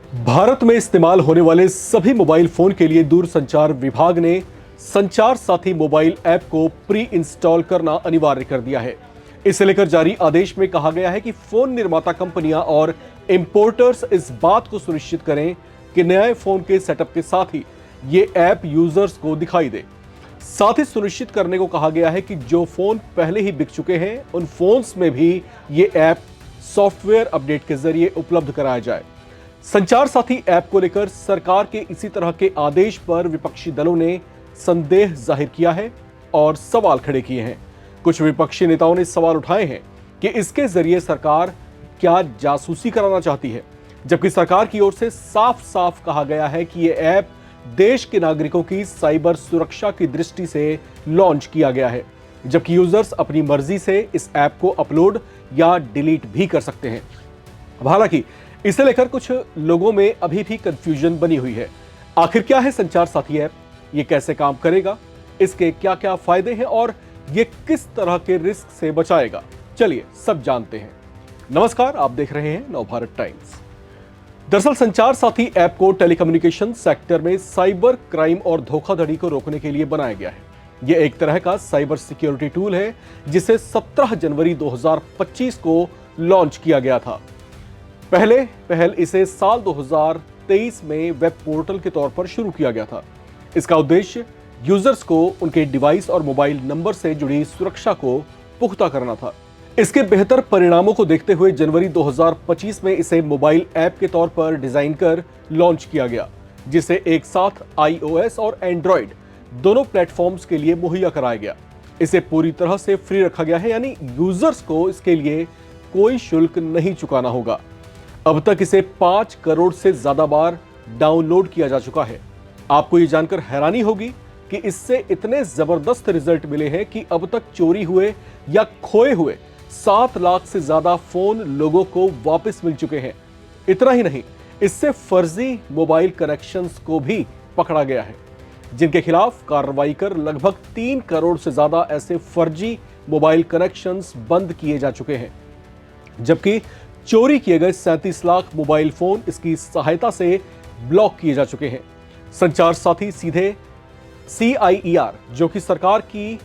भारत में इस्तेमाल होने वाले सभी मोबाइल फोन के लिए दूरसंचार विभाग ने संचार साथी मोबाइल ऐप को प्री इंस्टॉल करना अनिवार्य कर दिया है। इसे लेकर जारी आदेश में कहा गया है कि फोन निर्माता कंपनियां और इंपोर्टर्स इस बात को सुनिश्चित करें कि नए फोन के सेटअप के साथ ही ये ऐप यूजर्स को दिखाई दे। साथ ही सुनिश्चित करने को कहा गया है कि जो फोन पहले ही बिक चुके हैं उन फोन्स में भी ये ऐप सॉफ्टवेयर अपडेट के जरिए उपलब्ध कराया जाए। संचार साथी ऐप को लेकर सरकार के इसी तरह के आदेश पर विपक्षी दलों ने संदेह जाहिर किया है और सवाल खड़े किए हैं। कुछ विपक्षी नेताओं ने सवाल उठाए हैं कि इसके जरिए सरकार क्या जासूसी कराना चाहती है, जबकि सरकार की ओर से साफ साफ कहा गया है कि यह ऐप देश के नागरिकों की साइबर सुरक्षा की दृष्टि से लॉन्च किया गया है, जबकि यूजर्स अपनी मर्जी से इस ऐप को अपलोड या डिलीट भी कर सकते हैं। हालांकि इसे लेकर कुछ लोगों में अभी भी कंफ्यूजन बनी हुई है। आखिर क्या है संचार साथी ऐप, ये कैसे काम करेगा, इसके क्या क्या फायदे हैं और ये किस तरह के रिस्क से बचाएगा, चलिए सब जानते हैं। नमस्कार, आप देख रहे हैं नवभारत टाइम्स। दरअसल संचार साथी ऐप को टेलीकम्युनिकेशन सेक्टर में साइबर क्राइम और धोखाधड़ी को रोकने के लिए बनाया गया है। यह एक तरह का साइबर सिक्योरिटी टूल है जिसे 17 जनवरी 2025 को लॉन्च किया गया था। पहल इसे साल 2023 में वेब पोर्टल के तौर पर शुरू किया गया था। इसका उद्देश्य यूजर्स को उनके डिवाइस और मोबाइल नंबर से जुड़ी सुरक्षा को पुख्ता करना था। इसके बेहतर परिणामों को देखते हुए जनवरी 2025 में इसे मोबाइल ऐप के तौर पर डिजाइन कर लॉन्च किया गया, जिसे एक साथ iOS और एंड्रॉइड दोनों प्लेटफॉर्म्स के लिए मुहैया कराया गया। इसे पूरी तरह से फ्री रखा गया है, यानी यूजर्स को इसके लिए कोई शुल्क नहीं चुकाना होगा। अब तक इसे 5 करोड़ से ज्यादा बार डाउनलोड किया जा चुका है। आपको ये जानकर हैरानी होगी कि इससे इतने जबरदस्त रिजल्ट मिले हैं कि अब तक चोरी हुए या खोए हुए 7 लाख से ज्यादा फोन लोगों को वापस मिल चुके हैं। इतना ही नहीं, इससे फर्जी मोबाइल कनेक्शंस को भी पकड़ा गया है, जिनके खिलाफ कार्रवाई कर लगभग 3 करोड़ से ज्यादा ऐसे फर्जी मोबाइल कनेक्शंस बंद किए जा चुके हैं, जबकि चोरी किए गए 37 लाख मोबाइल फोन इसकी सहायता से ब्लॉक किए जा चुके हैं। संचार साथी सीधे CIER, जो कि सरकार की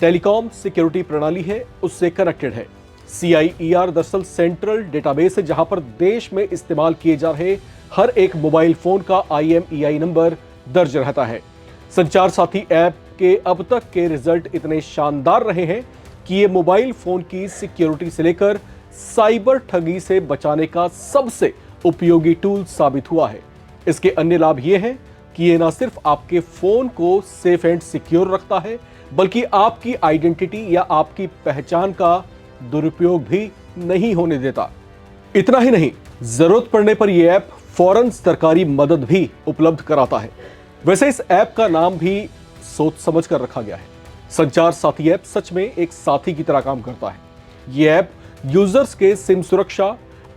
टेलीकॉम सिक्योरिटी प्रणाली है, उससे कनेक्टेड है। CIER दरअसल सेंट्रल डेटाबेस है जहां पर देश में इस्तेमाल किए जा रहे हर एक मोबाइल फोन का IMEI नंबर दर्ज रहता है। संचार साथी ऐप के अब तक के रिजल्ट इतने शानदार रहे हैं कि ये मोबाइल फोन की सिक्योरिटी से लेकर साइबर ठगी से बचाने का सबसे उपयोगी टूल साबित हुआ है। इसके अन्य लाभ ये हैं कि ये न सिर्फ आपके फोन को सेफ एंड सिक्योर रखता है, बल्कि आपकी आइडेंटिटी या आपकी पहचान का दुरुपयोग भी नहीं होने देता। इतना ही नहीं, जरूरत पड़ने पर यह ऐप फौरन सरकारी मदद भी उपलब्ध कराता है। वैसे इस ऐप का नाम भी सोच समझ कर रखा गया है। संचार साथी ऐप सच में एक साथी की तरह काम करता है। यह ऐप यूजर्स के सिम सुरक्षा,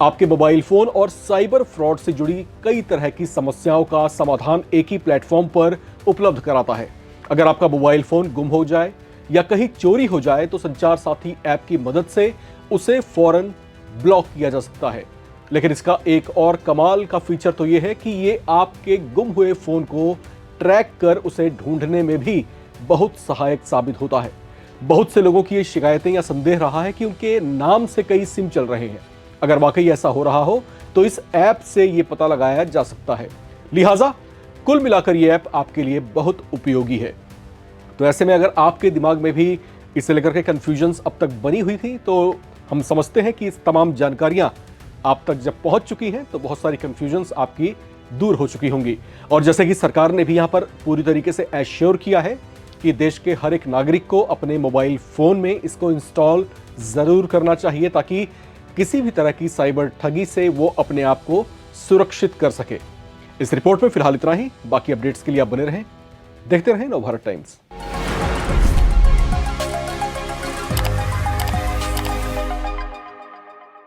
आपके मोबाइल फोन और साइबर फ्रॉड से जुड़ी कई तरह की समस्याओं का समाधान एक ही प्लेटफॉर्म पर उपलब्ध कराता है। अगर आपका मोबाइल फोन गुम हो जाए या कहीं चोरी हो जाए तो संचार साथी ऐप की मदद से उसे फौरन ब्लॉक किया जा सकता है। लेकिन इसका एक और कमाल का फीचर तो यह है कि ये आपके गुम हुए फोन को ट्रैक कर उसे ढूंढने में भी बहुत सहायक साबित होता है। बहुत से लोगों की ये शिकायतें या संदेह रहा है कि उनके नाम से कई सिम चल रहे हैं। अगर वाकई ऐसा हो रहा हो तो इस ऐप से ये पता लगाया जा सकता है। लिहाजा कुल मिलाकर ये ऐप आपके लिए बहुत उपयोगी है। तो ऐसे में अगर आपके दिमाग में भी इसे लेकर के कंफ्यूजन्स अब तक बनी हुई थी, तो हम समझते हैं कि इस तमाम जानकारियां आप तक जब पहुंच चुकी हैं तो बहुत सारी कंफ्यूजन्स आपकी दूर हो चुकी होंगी। और जैसे कि सरकार ने भी यहाँ पर पूरी तरीके से एश्योर किया है कि देश के हर एक नागरिक को अपने मोबाइल फोन में इसको इंस्टॉल जरूर करना चाहिए, ताकि किसी भी तरह की साइबर ठगी से वो अपने आप को सुरक्षित कर सके। इस रिपोर्ट में फिलहाल इतना ही। बाकी अपडेट्स के लिए आप बने रहें, देखते रहें नवभारत टाइम्स।